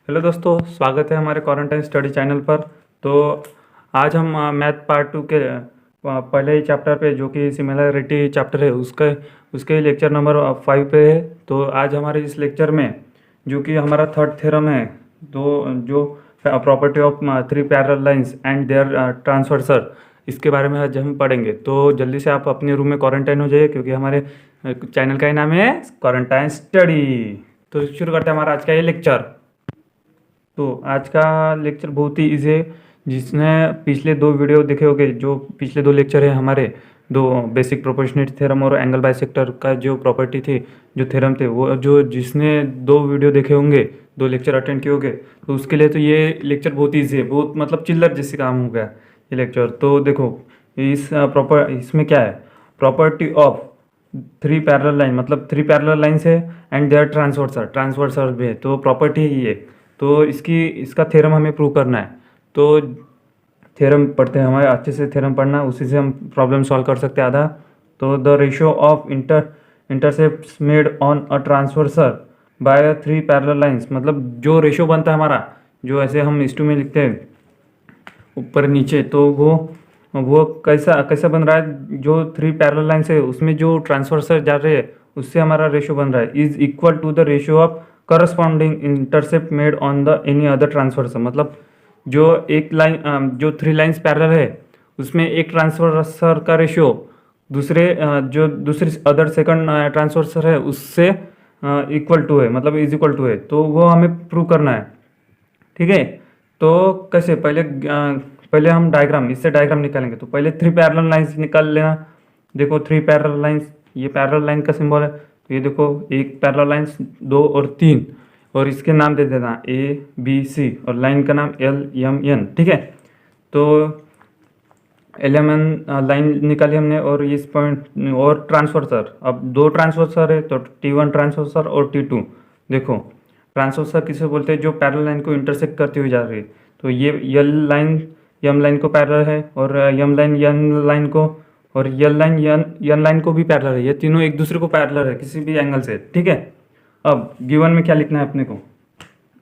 Hello दोस्तों, स्वागत है हमारे क्वारंटाइन स्टडी चैनल पर। तो आज हम मैथ पार्ट 2 के पहले ही चैप्टर पे, जो कि सिमिलरिटी चैप्टर है, उसके लेक्चर नंबर 5 पे है। तो आज हमारे इस लेक्चर में जो कि हमारा थर्ड थ्योरम है, तो जो property of three parallel lines and their transversal, इसके बारे में आज हम पढ़ेंगे। तो जल्दी से आप अपने रूम में क्वारंटाइन हो जाइए, क्योंकि हमारे चैनल का ही नाम है क्वारंटाइन स्टडी। तो शुरू करते हैं हमारा आज का ये लेक्चर। तो आज का लेक्चर बहुत ही इजी है। जिसने पिछले दो वीडियो देखे होंगे, जो पिछले दो लेक्चर है हमारे, दो बेसिक प्रोपोर्शनलिटी थ्योरम और एंगल बाइसेक्टर का जो प्रॉपर्टी थी, जो थ्योरम थे, वो जो जिसने दो वीडियो देखे होंगे, दो लेक्चर अटेंड किए होंगे, तो उसके लिए तो ये लेक्चर बहुत ईजी है, बहुत मतलब चिल्लर जैसे काम हो गया ये लेक्चर। तो देखो, इसमें क्या है, property of three parallel line, मतलब थ्री पैरेलल लाइन्स है एंड देयर ट्रांसवर्सर भी है, तो प्रॉपर्टी ही है। तो इसका थ्योरम हमें प्रूव करना है। तो थ्योरम पढ़ते हैं, हमारे अच्छे से थ्योरम पढ़ना, उसी से हम प्रॉब्लम सॉल्व कर सकते हैं आधा। तो the ratio of intercepts made on a transversal by three parallel lines, मतलब जो रेशियो बनता है हमारा, जो ऐसे हम इस2 में लिखते हैं ऊपर नीचे, तो वो कैसा कैसा बन रहा है, जो थ्री पैरेलल लाइंस है उसमें जो ट्रांसवर्सर जा रहे हैं उससे हमारा रेशियो बन रहा है, is equal to the ratio of corresponding intercept made on the any other transversal. मतलब जो एक लाइन, जो थ्री लाइंस पैरेलल है उसमें एक ट्रांसवर्सर का रेशियो जो दूसरी अदर सेकंड ट्रांसवर्सर है उससे इक्वल टू है, मतलब इज इक्वल टू है। तो वो हमें प्रूव करना है, ठीक है। तो कैसे, पहले हम डायग्राम, इससे डायग्राम निकालेंगे। तो पहले थ्री पैरेलल लाइंस निकाल लेना। देखो थ्री पैरेलल लाइंस, ये पैरेलल लाइन का सिंबल है। तो ये देखो, एक पैरेलल लाइंस, दो और तीन, और इसके नाम दे देना ABC, और लाइन का नाम LMN, ठीक है। तो LMN लाइन निकाली हमने, और इस पॉइंट और ट्रांसवर्सर, अब दो ट्रांसवर्सर है, तो T1 ट्रांसवर्सर और T2। देखो, ट्रांसवर्सर किसे बोलते हैं, जो पैरेलल लाइन को इंटरसेक्ट करती हुई जा रही है। तो ये L लाइन M लाइन को पैरेलल है, और M लाइन N लाइन को, और L लाइन N लाइन को भी पैरेलल है। ये तीनों एक दूसरे को पैरेलल है किसी भी एंगल से, ठीक है। अब गिवन में क्या लिखना है अपने को,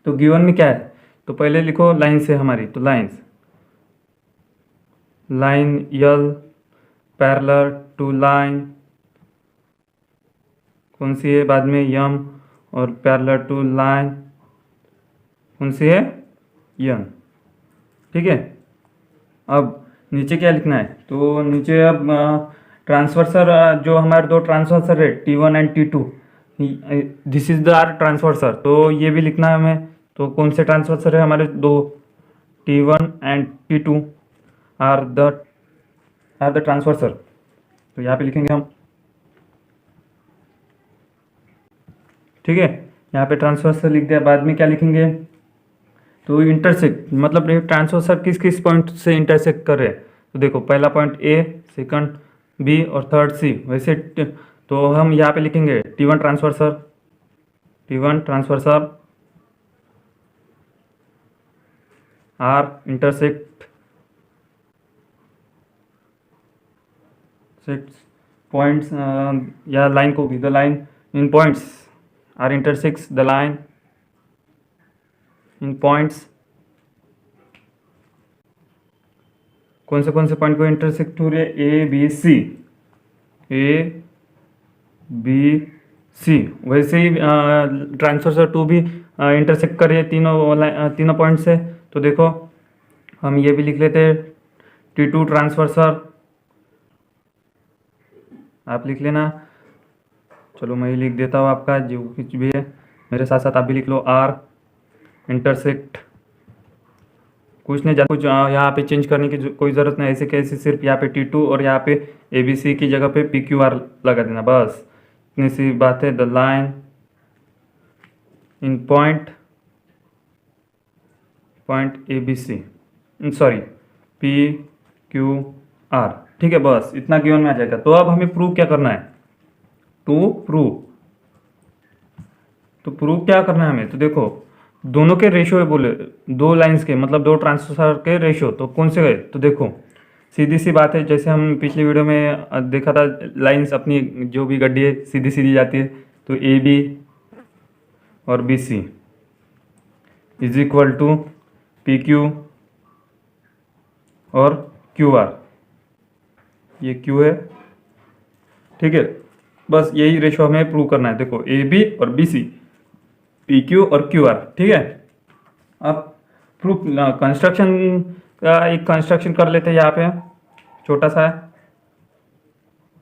तो गिवन में क्या है, तो पहले लिखो लाइन्स है हमारी, तो lines, line L parallel to line कौन सी है, बाद में M, और पैरेलल टू लाइन कौन सी है, N, ठीक है। अब नीचे क्या लिखना है, तो नीचे अब ट्रांसवर्सर, जो हमारे दो ट्रांसवर्सर है T1 and T2, this is the are transversal, तो ये भी लिखना है हमें। तो कौन से ट्रांसवर्सर है हमारे दो, T1 and T2 are the ट्रांसवर्सर। तो यहाँ पे लिखेंगे हम, ठीक है। यहाँ पे ट्रांसवर्सर लिख दिया, बाद में क्या लिखेंगे, तो इंटरसेक्ट, मतलब ये ट्रांसवर्सर किस किस पॉइंट से इंटरसेक्ट कर रहे हैं। तो देखो, पहला पॉइंट A, सेकंड B और थर्ड C, वैसे तो हम यहाँ पे लिखेंगे T1 transversal are intersect points, या लाइन को भी, the line in points are intersects the line in points. कौन से पॉइंट को इंटरसेक्ट हो रहे हैं, A B C। वैसे ही ट्रांसवर्सर 2 भी इंटरसेक्ट कर रही है तीनों पॉइंट से। तो देखो, हम ये भी लिख लेते हैं, T2 ट्रांसवर्सर, आप लिख लेना, चलो मैं ही लिख देता हूँ, आपका जो कुछ भी है मेरे साथ साथ आप भी लिख लो, R इंटरसेक्ट, कुछ नहीं, कुछ यहाँ पे चेंज करने की कोई ज़रूरत नहीं, ऐसे कैसे, सिर्फ यहाँ पे T2 और यहाँ पे ABC की जगह पे PQR लगा देना, बस इतनी सी बात है। The line in point ABC, sorry PQR, ठीक है, बस इतना गिवन में आ जाएगा। तो अब हमें प्रूव क्या करना है, प्रूव क्या करना है हमें, तो देखो दोनों के रेशियो है, बोले दो लाइंस के, मतलब दो ट्रांसवर्सर के रेशियो, तो कौन से गए, तो देखो सीधी सी बात है, जैसे हम पिछली वीडियो में देखा था, लाइंस अपनी जो भी गड्डी है सीधी सीधी जाती है, तो AB और BC, is equal to P Q और क्यू आर, ये क्यू है, ठीक है। बस यही रेशो हमें प्रूव करना है। देखो ए बी और बी सी, पी क्यू और क्यू आर, ठीक है। अब प्रूफ कंस्ट्रक्शन का एक कंस्ट्रक्शन कर लेते हैं यहाँ पे, छोटा सा है।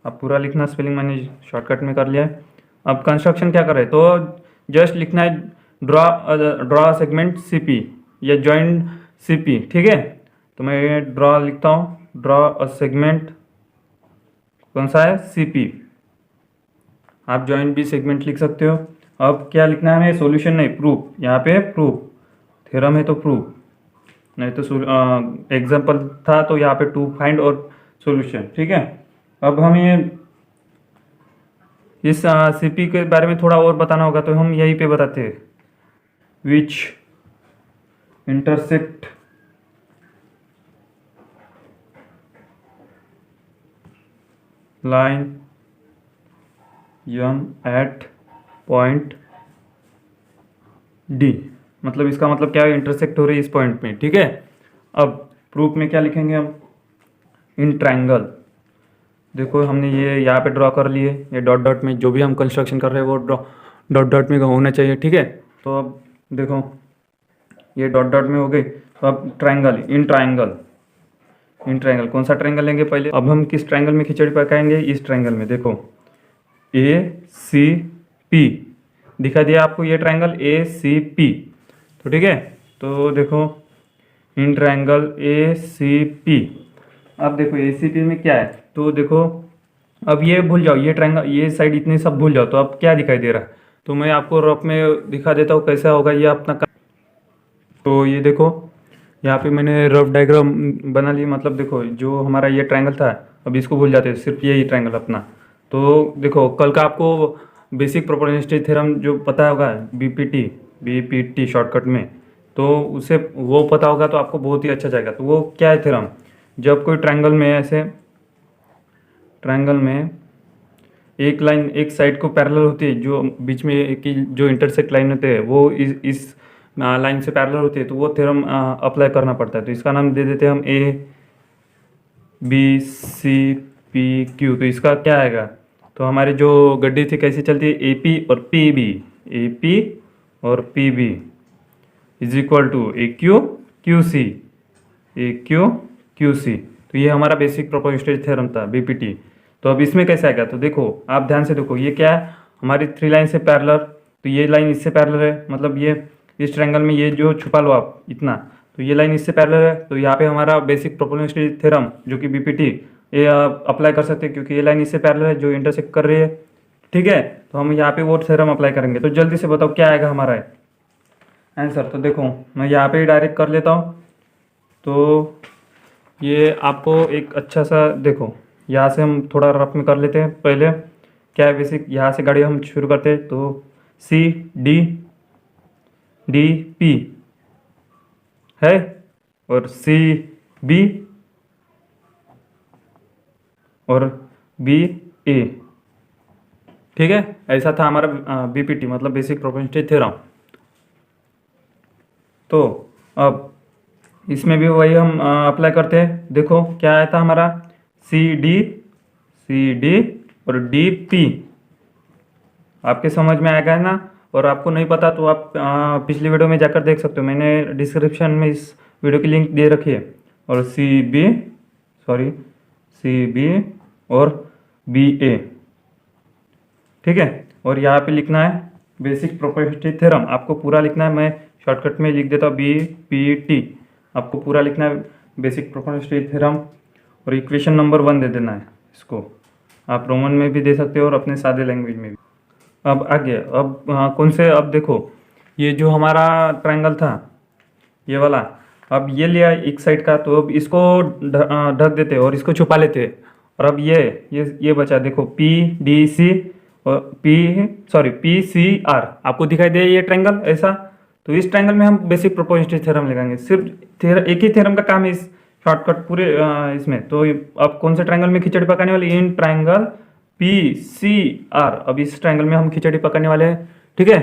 अब पूरा लिखना स्पेलिंग मैंने शॉर्टकट में कर लिया है। अब कंस्ट्रक्शन क्या कर रहे हैं, तो जस्ट लिखना है ड्रॉ सेगमेंट सी पी या जॉइंट सी पी, ठीक है। तो मैं ड्रॉ लिखता हूँ, ड्रॉ अ सेगमेंट, कौन सा है, सी पी। आप जॉइंट भी सेगमेंट लिख सकते हो। अब क्या लिखना है हमें, सॉल्यूशन नहीं, प्रूफ। यहाँ पे प्रूफ, थ्योरम है तो प्रूफ, नहीं तो एग्जाम्पल था तो यहाँ पे टू फाइंड और सॉल्यूशन, ठीक है। अब हमें इस सीपी के बारे में थोड़ा और बताना होगा, तो हम यहीं पे बताते हैं, which intersect line M at point D, मतलब इसका मतलब क्या है, इंटरसेक्ट हो रही है इस पॉइंट में, ठीक है। अब प्रूफ में क्या लिखेंगे हम, इन ट्रायंगल। देखो हमने ये यहाँ पे ड्रॉ कर लिए, ये डॉट डॉट में जो भी हम कंस्ट्रक्शन कर रहे हैं वो डॉट डॉट में होना चाहिए, ठीक है। तो अब देखो ये डॉट डॉट में हो गई। तो अब triangle, in triangle, in triangle, कौन सा ट्रायंगल लेंगे पहले। अब हम किस ट्रायंगल में खिचड़ी पकाएंगे, इस ट्रायंगल में। देखो ए सी पी दिखा दिया आपको, ये ट्रायंगल ए सी पी, तो ठीक है। तो देखो in triangle A C P, अब देखो ए सी पी में क्या है, तो देखो अब ये भूल जाओ, ये ट्रायंगल, ये साइड इतने सब भूल जाओ। तो अब क्या दिखाई दे रहा है, तो मैं आपको रफ में दिखा देता हूँ कैसा होगा ये अपना। तो ये देखो यहाँ पे मैंने रफ डायग्राम बना ली, मतलब देखो जो हमारा ये ट्रायंगल था, अब इसको भूल जाते हैं, सिर्फ यही ट्रायंगल अपना। तो देखो कल का आपको बेसिक प्रोपोर्शनलिटी थ्योरम जो पता होगा, बीपीटी शॉर्टकट में, तो उसे वो पता होगा तो आपको बहुत ही अच्छा जाएगा। तो वो क्या है थ्योरम, जब कोई ट्रायंगल में ऐसे, ट्रायंगल में एक लाइन एक साइड को पैरेलल होती है, जो बीच में एक जो इंटरसेक्ट लाइन होते हैं वो इस लाइन से पैरेलल होती है, तो वो थ्योरम अप्लाई करना पड़ता है। तो इसका नाम दे देते हैं हम A B C P Q. तो इसका क्या आएगा, तो हमारी जो गड्डी थी कैसी चलती है, ए पी और पी बी, ए पी और P B is equal to A Q Q C, A Q Q C. तो ये हमारा बेसिक प्रोपोर्शनलिटी थ्योरम था, बीपीटी। तो अब इसमें कैसे आएगा, तो देखो आप ध्यान से देखो, ये क्या है, हमारी थ्री लाइन से पैरेलल, तो ये लाइन इससे पैरेलल है, मतलब ये इस ट्रायंगल में ये जो छुपा लो आप इतना, तो ये लाइन इससे पैरेलल है। तो यहाँ पे हमारा बेसिक प्रोपोर्शनलिटी थ्योरम जो कि बीपीटी, ये अप्लाई कर सकते हैं, क्योंकि ये लाइन इससे पैरेलल है जो इंटरसेक्ट कर रही है, ठीक है। तो हम यहाँ पे वो थ्योरम अप्लाई करेंगे। तो जल्दी से बताओ क्या आएगा हमारा आंसर। तो देखो मैं यहाँ पे ही डायरेक्ट कर लेता हूँ। तो ये आपको एक अच्छा सा, देखो यहाँ से हम थोड़ा रफ में कर लेते हैं। पहले क्या है बेसिक, यहाँ से गाड़ी हम शुरू करते हैं। तो सी डी डी पी है और सी बी और बी ए, ठीक है। ऐसा था हमारा बीपीटी, मतलब बेसिक प्रोपोर्शनलिटी थ्योरम। तो अब इसमें भी वही हम अप्लाई करते हैं। देखो क्या आया था हमारा, सी डी और डी पी, आपके समझ में आएगा है ना। और आपको नहीं पता तो आप पिछली वीडियो में जाकर देख सकते हो, मैंने डिस्क्रिप्शन में इस वीडियो की लिंक दे रखी है। और सी बी और बी ए, ठीक है। और यहाँ पे लिखना है बेसिक प्रोपोर्शनलिटी थ्योरम, आपको पूरा लिखना है। मैं शॉर्टकट में लिख देता हूँ बीपीटी, आपको पूरा लिखना है बेसिक प्रोपोर्शनलिटी थ्योरम। और इक्वेशन नंबर 1 दे देना है इसको, आप रोमन में भी दे सकते हो और अपने सादे लैंग्वेज में भी। अब आगे, अब कौन से, अब देखो ये जो हमारा ट्रायंगल था ये वाला, अब ये लिया एक साइड का, तो अब इसको ढक देते और इसको छुपा लेते। और अब ये बचा, देखो पी डी सी और पी सी आर, आपको दिखाई दे ये ट्रायंगल ऐसा। तो इस ट्रायंगल में हम बेसिक प्रोपोर्शनलिटी थ्योरम लगाएंगे। सिर्फ एक ही थ्योरम का काम है इस शॉर्टकट पूरे इसमें। तो अब कौन से ट्रायंगल में खिचड़ी पकाने वाली, in triangle P C R. अब इस ट्रायंगल में हम खिचड़ी पकाने वाले हैं, ठीक है।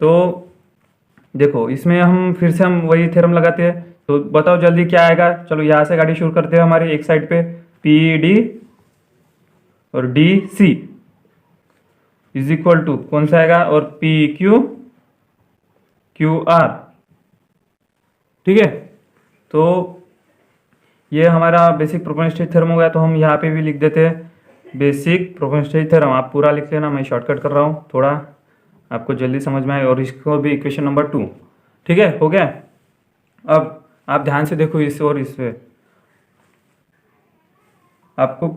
तो देखो इसमें हम फिर से हम वही थ्योरम लगाते हैं, तो बताओ जल्दी क्या आएगा। चलो यहाँ से गाड़ी शुरू करते हैं हमारी एक साइड पे, पी डी और D C is equal to कौन सा आएगा, और पी क्यू क्यू आर। ठीक है, तो ये हमारा बेसिक प्रोपोर्शनलिटी थ्योरम हो गया। तो हम यहाँ पे भी लिख देते हैं बेसिक प्रोपोर्शनलिटी थ्योरम। आप पूरा लिख लेना, मैं शॉर्टकट कर रहा हूँ थोड़ा आपको जल्दी समझ में आए। और इसको भी इक्वेशन नंबर 2। ठीक है, हो गया। अब आप ध्यान से देखो इस और इस पे, आपको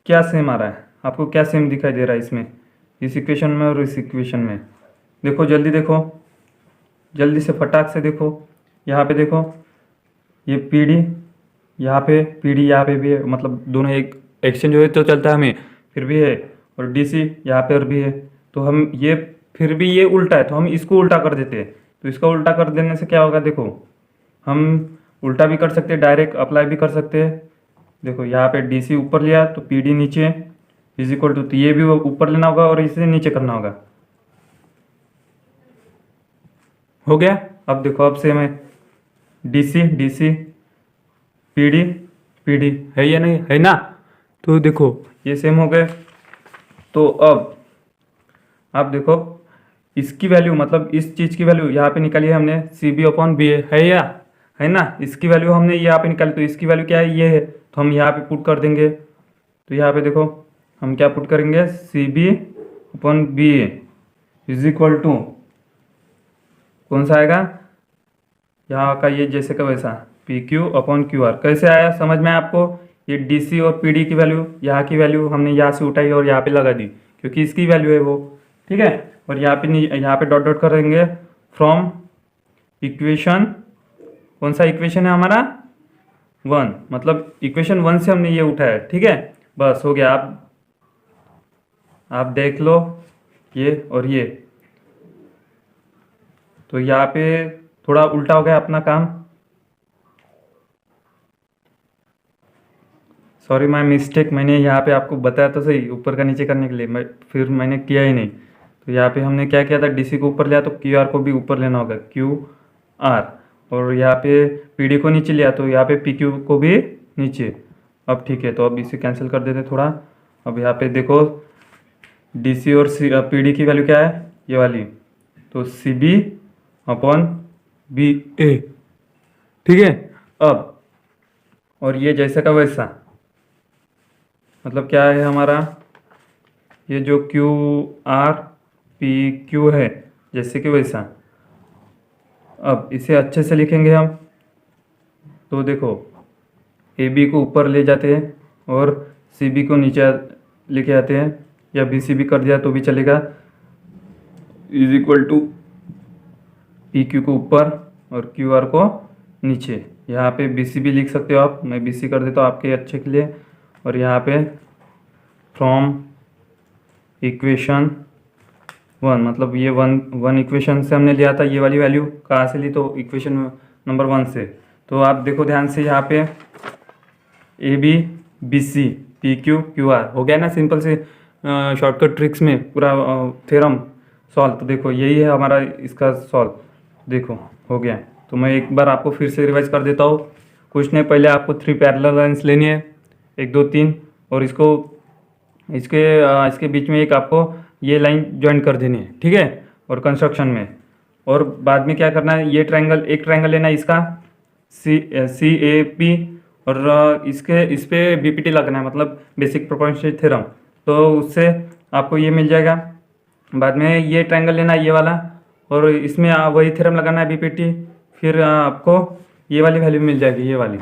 क्या सेम आ रहा है, आपको क्या सेम दिखाई दे रहा है इसमें, इस इक्वेशन में और इस इक्वेशन में। देखो जल्दी देखो, जल्दी से फटाक से देखो। यहाँ पे देखो, ये पी डी यहाँ पे, पी डी यहाँ पे भी है, मतलब दोनों एक एक्सचेंज हो तो चलता है हमें, फिर भी है। और डी सी यहाँ पे और भी है, तो हम ये फिर भी ये उल्टा है तो हम इसको उल्टा कर देते हैं। तो इसका उल्टा कर देने से क्या होगा, देखो हम उल्टा भी कर सकते हैं, डायरेक्ट अप्लाई भी कर सकते हैं। देखो यहाँ पे डी सी ऊपर लिया तो पी डी नीचे इज इक्वल टू, तो ये भी ऊपर लेना होगा और इसे नीचे करना होगा। हो गया। अब देखो, अब सेम है, डी सी पी डी है या नहीं है ना। तो देखो ये सेम हो गए। तो अब आप देखो इसकी वैल्यू, मतलब इस चीज़ की वैल्यू यहाँ पे निकाली है हमने, सी बी अपॉन बी है या है ना। इसकी वैल्यू हमने यहाँ पे निकाली, तो इसकी वैल्यू क्या है, ये है, तो हम यहाँ पे पुट कर देंगे। तो यहाँ पे देखो हम क्या पुट करेंगे, C B upon B is equal to कौन सा आएगा, यहाँ का ये जैसे का वैसा, P Q upon Q R. कैसे आया समझ में आपको, ये डी सी और पी डी की वैल्यू, यहाँ की वैल्यू हमने यहाँ से उठाई और यहाँ पे लगा दी क्योंकि इसकी वैल्यू है वो। ठीक है, और यहाँ पे डॉट डॉट करेंगे फ्रॉम इक्वेशन, कौन सा इक्वेशन है हमारा, 1, मतलब इक्वेशन 1 से हमने ये उठाया। ठीक है, बस हो गया। आप देख लो ये और ये, तो यहाँ पे थोड़ा उल्टा हो गया अपना काम, सॉरी माय मिस्टेक। मैंने यहाँ पे आपको बताया तो सही ऊपर का नीचे करने के लिए, फिर मैंने किया ही नहीं। तो यहाँ पे हमने क्या किया था, डीसी को ऊपर लिया तो क्यू आर को भी ऊपर लेना होगा, क्यू आर। और यहाँ पे पी डी को नीचे लिया तो यहाँ पे पी क्यू को भी नीचे। अब ठीक है, तो अब इसे कैंसिल कर देते थोड़ा। अब यहाँ पे देखो डी सी और पी डी की वैल्यू क्या है, ये वाली, तो सी बी अपॉन बी ए। ठीक है, अब और ये जैसे का वैसा, मतलब क्या है हमारा, ये जो क्यू आर पी क्यू है जैसे कि वैसा। अब इसे अच्छे से लिखेंगे हम। तो देखो ए बी को ऊपर ले जाते हैं और सी बी को नीचे लेके आते हैं, या बी सी बी कर दिया तो भी चलेगा, is equal to P Q को ऊपर और क्यू आर को नीचे। यहाँ पे बी सी भी लिख सकते हो आप, मैं बी सी कर देता हूँ आपके अच्छे के लिए। और यहाँ पे फ्रॉम इक्वेशन 1, मतलब ये वन इक्वेशन से हमने लिया था, ये वाली वैल्यू कहाँ से ली, तो इक्वेशन नंबर 1 से। तो आप देखो ध्यान से, यहाँ पे A B B C P Q Q R हो गया ना, सिंपल से शॉर्टकट ट्रिक्स में पूरा थ्योरम सॉल्व। तो देखो यही है हमारा इसका सॉल्व, देखो हो गया। तो मैं एक बार आपको फिर से रिवाइज कर देता हूँ। कुछ नहीं, पहले आपको 3 पैरेलल लाइन्स लेनी है, 1 2 3, और इसके बीच में एक आपको ये लाइन ज्वाइन कर देनी है। ठीक है, और कंस्ट्रक्शन में, और बाद में क्या करना है, ये ट्रायंगल, एक ट्रायंगल लेना है इसका सी ए पी, और इस पे बीपीटी लगना है, मतलब बेसिक प्रोपोर्शनलिटी थ्योरम। तो उससे आपको ये मिल जाएगा। बाद में ये ट्रायंगल लेना है ये वाला, और इसमें वही थ्योरम लगाना है बीपीटी, फिर आपको ये वाली वैल्यू मिल जाएगी, ये वाली।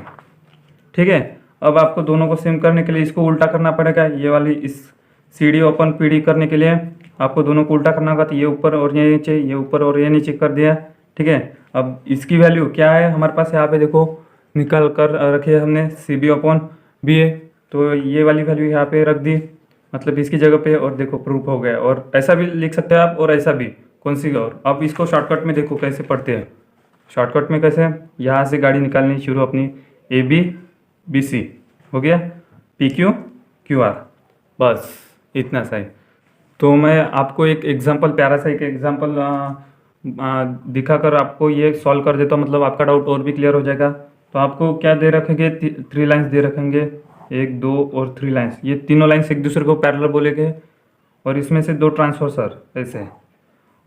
ठीक है, अब आपको दोनों को सेम करने के लिए इसको उल्टा करना पड़ेगा। ये वाली इस C D upon P D करने के लिए आपको दोनों को उल्टा करना होगा। तो ये ऊपर और ये नीचे, ये ऊपर और ये नीचे कर दिया। ठीक है, अब इसकी वैल्यू क्या है हमारे पास, यहाँ पे देखो निकाल कर रखी है हमने, सी बी अपॉन बी ए। तो ये वाली वैल्यू यहाँ पे रख दी, मतलब इसकी जगह पे, और देखो प्रूफ हो गया। और ऐसा भी लिख सकते हैं आप, और ऐसा भी, कौन सी और। अब इसको शॉर्टकट में देखो कैसे पढ़ते हैं। शॉर्टकट में कैसे, यहाँ से गाड़ी निकालनी शुरू अपनी, ए बी बी सी हो गया, पी क्यू क्यू आर, बस इतना सा ही। तो मैं आपको एक एग्जांपल, प्यारा सा एक एग्जांपल दिखाकर आपको ये सॉल्व कर देता हूँ, मतलब आपका डाउट और भी क्लियर हो जाएगा। तो आपको क्या दे रखेंगे, 3 लाइन्स दे रखेंगे, 1 2 और 3 लाइन्स। ये तीनों लाइन्स एक दूसरे को पैरेलल बोलेंगे और इसमें से 2 ट्रांसफर सर ऐसे,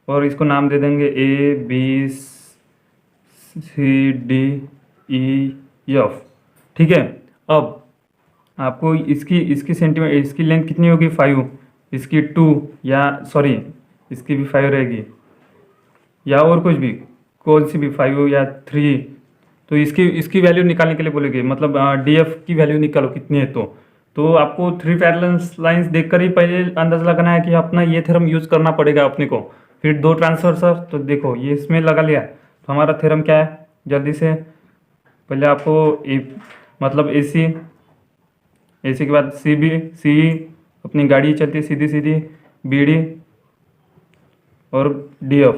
और इसको नाम दे देंगे A B C D E F। ठीक है। अब आपको इसकी इसकी सेंटीमीटर इसकी लेंथ कितनी होगी 5, इसकी 2 या सॉरी इसकी भी 5 रहेगी, या और कुछ भी कौन सी भी 5 या 3। तो इसकी इसकी वैल्यू निकालने के लिए बोलेंगे, मतलब DF की वैल्यू निकालो कितनी है। तो आपको 3 पैरेलल लाइंस देखकर ही पहले अंदाज़ा लगाना है कि अपना ये थ्योरम यूज़ करना पड़ेगा अपने को। फिर 2 ट्रांसफर सर, तो देखो ये इसमें लगा लिया, तो हमारा थ्योरम क्या है जल्दी से। पहले आपको मतलब AC के बाद CE, अपनी गाड़ी चलती है सीधी सीधी, BD और DF।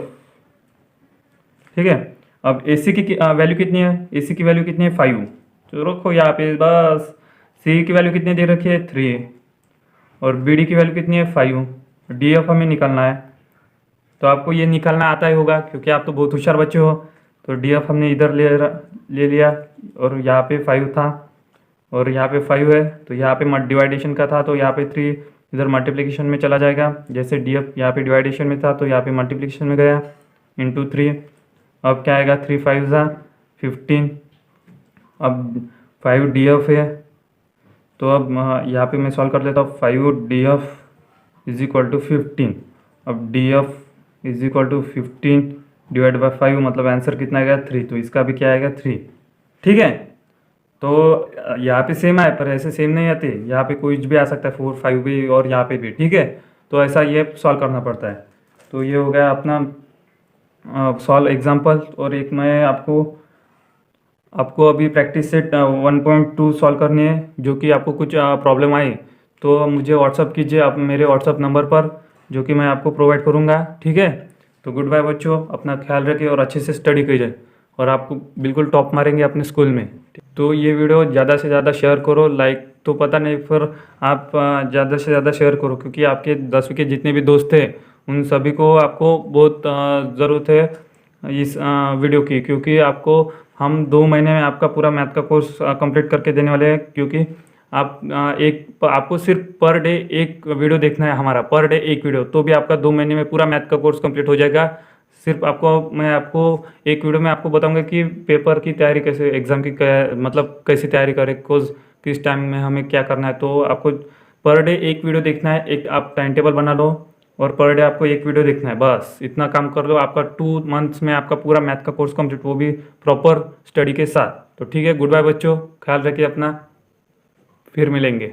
ठीक है। अब AC की वैल्यू कितनी है, AC की वैल्यू कितनी है 5, तो रखो यहाँ पे बस। CE की वैल्यू कितनी दे रखी है 3, और BD की वैल्यू कितनी है 5, DF हमें निकालना है। तो आपको ये निकालना आता ही होगा क्योंकि आप तो बहुत होशियार बच्चे हो। तो DF हमने इधर ले लिया, और यहाँ पे 5 था और यहाँ पे 5 है, तो यहाँ पे डिवाइडेशन का था तो यहाँ पे 3 इधर मल्टीप्लिकेशन में चला जाएगा। जैसे DF यहाँ पे डिवाइडेशन में था तो यहाँ पे मल्टीप्लिकेशन में गया इंटू 3। अब क्या आएगा 3 5 15। अब 5 DF है, तो अब यहाँ पे मैं सॉल्व कर लेता हूँ। 5 DF इज इक्वल टू 15। अब DF is equal to 15 divide by 5, मतलब आंसर कितना आएगा 3। तो इसका भी क्या आएगा 3। ठीक है। तो यहाँ पे सेम आए, पर ऐसे सेम नहीं आते, यहाँ पे कुछ भी आ सकता है 4 5 भी, और यहाँ पे भी। ठीक है। तो ऐसा ये सॉल्व करना पड़ता है। तो ये हो गया अपना सॉल्व एग्जाम्पल। और एक मैं आपको अभी प्रैक्टिस सेट 1.2 सॉल्व करनी है। जो कि आपको कुछ प्रॉब्लम आई तो मुझे व्हाट्सअप कीजिए आप मेरे व्हाट्सअप नंबर पर, जो कि मैं आपको प्रोवाइड करूँगा। ठीक है। तो गुड बाय बच्चों, अपना ख्याल रखिए और अच्छे से स्टडी कीजिए, और आपको बिल्कुल टॉप मारेंगे अपने स्कूल में। तो ये वीडियो ज़्यादा से ज़्यादा शेयर करो, लाइक तो पता नहीं, फिर आप ज़्यादा से ज़्यादा शेयर करो, क्योंकि आपके 10वीं के जितने भी दोस्त थे उन सभी को आपको बहुत ज़रूरत है इस वीडियो की, क्योंकि आपको हम 2 महीने में आपका पूरा मैथ का कोर्स कंप्लीट करके देने वाले हैं। क्योंकि आपको सिर्फ पर डे एक वीडियो देखना है हमारा, पर डे एक वीडियो, तो भी आपका 2 महीने में पूरा मैथ का कोर्स कंप्लीट हो जाएगा। सिर्फ मैं आपको एक वीडियो में आपको बताऊंगा कि पेपर की तैयारी कैसे, एग्ज़ाम की मतलब कैसे तैयारी करें, किस टाइम में हमें क्या करना है। तो आपको पर डे एक वीडियो देखना है, एक आप टाइम टेबल बना लो और पर डे आपको एक वीडियो देखना है, बस इतना काम कर लो। आपका 2 मंथ्स में आपका पूरा मैथ का कोर्स कंप्लीट, वो भी प्रॉपर स्टडी के साथ। तो ठीक है, गुड बाय बच्चों, ख्याल रखिए अपना, फिर मिलेंगे।